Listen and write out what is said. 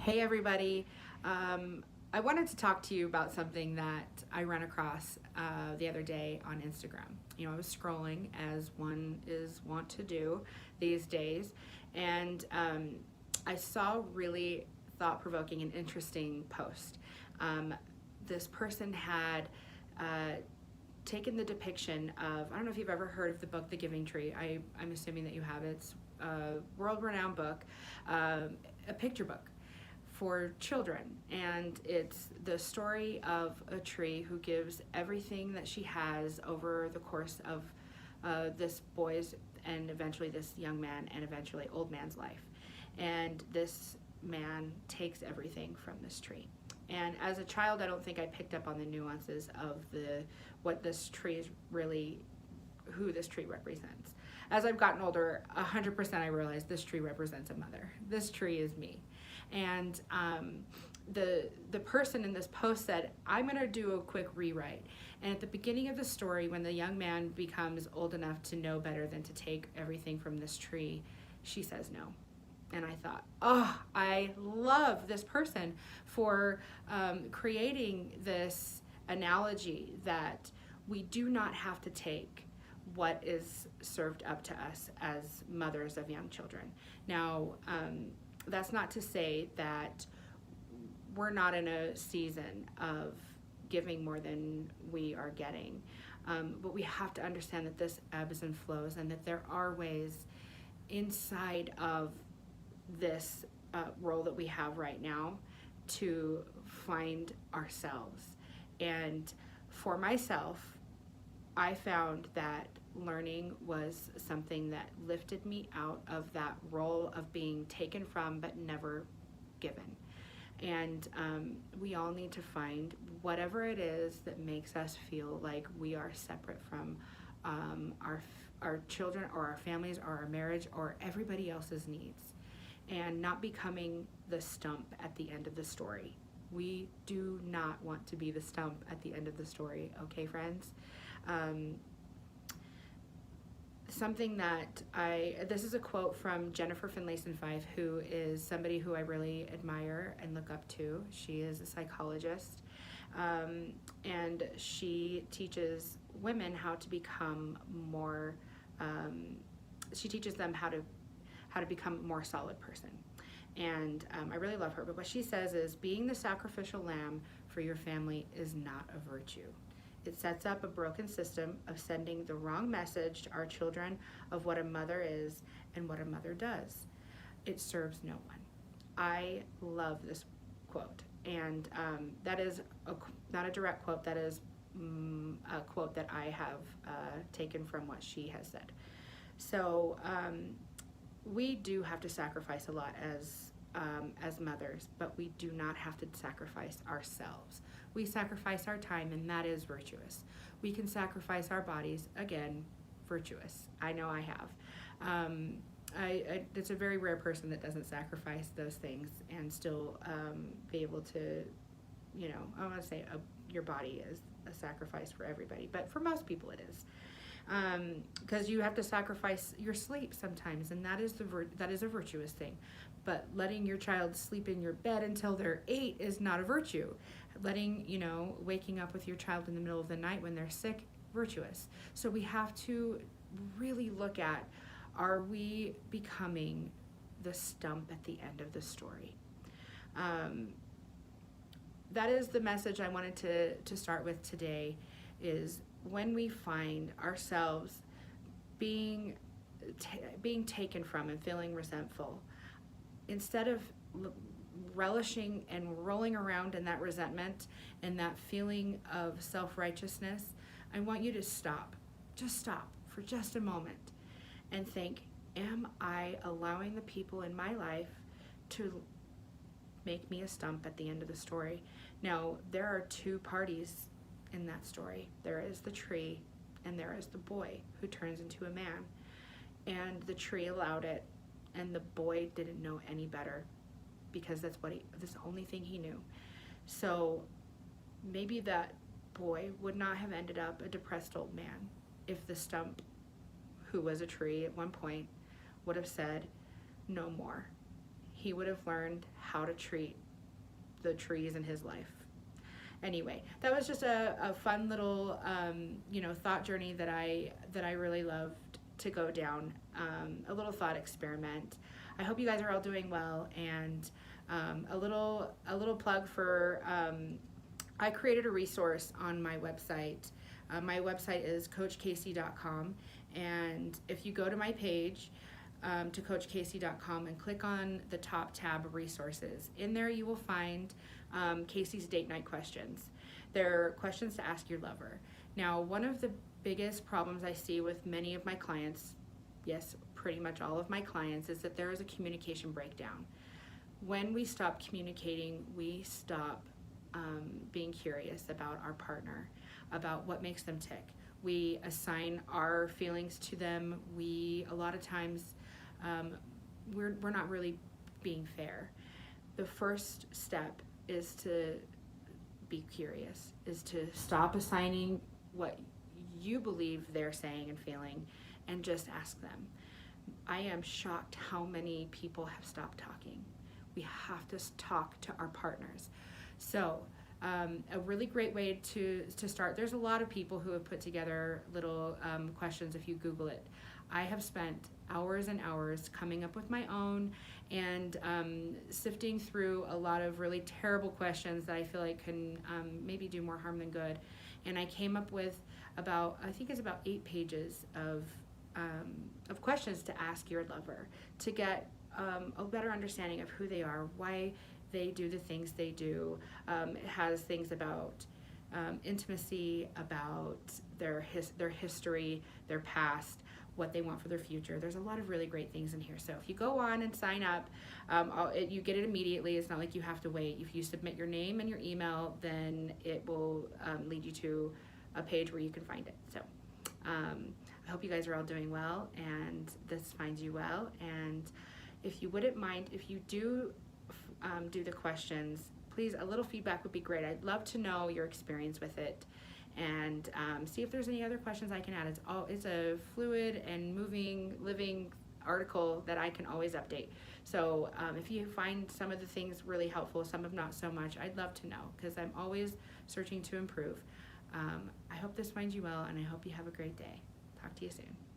Hey everybody. I wanted to talk to you about something that I ran across the other day on Instagram. I was scrolling as one is wont to do these days, and I saw a really thought-provoking and interesting post. This person had taken the depiction of, I don't know if you've ever heard of the book The Giving Tree. I'm assuming that you have. It's a world-renowned book, a picture book for children, and it's the story of a tree who gives everything that she has over the course of this boy's and eventually this young man and eventually old man's life. And this man takes everything from this tree. And as a child, I don't think I picked up on the nuances of what this tree is really, who this tree represents. As I've gotten older, 100% I realized this tree represents a mother. This tree is me. And the person in this post said, I'm going to do a quick rewrite. And at the beginning of the story, when the young man becomes old enough to know better than to take everything from this tree, she says no. And I thought, oh, I love this person for creating this analogy that we do not have to take what is served up to us as mothers of young children. Now, that's not to say that we're not in a season of giving more than we are getting, but we have to understand that this ebbs and flows, and that there are ways inside of this role that we have right now to find ourselves. And for myself, I found that learning was something that lifted me out of that role of being taken from but never given. And we all need to find whatever it is that makes us feel like we are separate from our children or our families or our marriage or everybody else's needs, and not becoming the stump at the end of the story. We do not want to be the stump at the end of the story, okay, friends? Something that this is a quote from Jennifer Finlayson Fife, who is somebody who I really admire and look up to. She is a psychologist, and she teaches women how to become more, she teaches them how to become a more solid person. And I really love her, but what she says is, being the sacrificial lamb for your family is not a virtue. It sets up a broken system of sending the wrong message to our children of what a mother is and what a mother does. It serves no one. I love this quote, and that is not a direct quote, that is a quote that I have taken from what she has said. So we do have to sacrifice a lot as mothers, but we do not have to sacrifice ourselves. We sacrifice our time, and that is virtuous. We can sacrifice our bodies, again, virtuous. I know I have. It's a very rare person that doesn't sacrifice those things and still be able to, I want to say your body is a sacrifice for everybody, but for most people it is. Because you have to sacrifice your sleep sometimes, and that is a virtuous thing. But letting your child sleep in your bed until they're 8 is not a virtue. Waking up with your child in the middle of the night when they're sick, virtuous. So we have to really look at, are we becoming the stump at the end of the story? That is the message I wanted to start with today, is when we find ourselves being taken from and feeling resentful, instead of relishing and rolling around in that resentment and that feeling of self-righteousness, I want you to stop. Just stop for just a moment and think, am I allowing the people in my life to make me a stump at the end of the story? Now, there are two parties in that story. There is the tree, and there is the boy who turns into a man. And the tree allowed it, and the boy didn't know any better, because that's the only thing he knew. So maybe that boy would not have ended up a depressed old man if the stump, who was a tree at one point, would have said, no more. he would have learned how to treat the trees in his life. Anyway, that was just a fun little thought journey that I really loved to go down, a little thought experiment. I hope you guys are all doing well, and a little plug for I created a resource on my website. My website is coachkacey.com, and if you go to my page, to coachkacey.com and click on the top tab, resources, in there you will find Kacey's date night questions. They're questions to ask your lover. Now, one of the biggest problems I see with many of my clients, yes, pretty much all of my clients, is that there is a communication breakdown. When we stop communicating, we stop being curious about our partner, about what makes them tick. We assign our feelings to them. A lot of times, we're not really being fair. The first step is to be curious, is to stop assigning what you believe they're saying and feeling, and just ask them. I am shocked how many people have stopped talking. We have to talk to our partners. So a really great way to start, there's a lot of people who have put together little questions if you Google it. I have spent hours and hours coming up with my own and sifting through a lot of really terrible questions that I feel like can maybe do more harm than good. And I came up with about 8 pages of questions to ask your lover to get a better understanding of who they are, why they do the things they do. It has things about intimacy, about their history, their past, what they want for their future. There's a lot of really great things in here. So if you go on and sign up, you get it immediately. It's not like you have to wait. If you submit your name and your email, then it will lead you to a page where you can find it. So I hope you guys are all doing well and this finds you well. And if you wouldn't mind, if you do the questions, please, a little feedback would be great. I'd love to know your experience with it, and see if there's any other questions I can add. It's a fluid and moving, living article that I can always update. So if you find some of the things really helpful, some of not so much, I'd love to know, because I'm always searching to improve. I hope this finds you well, and I hope you have a great day. Talk to you soon.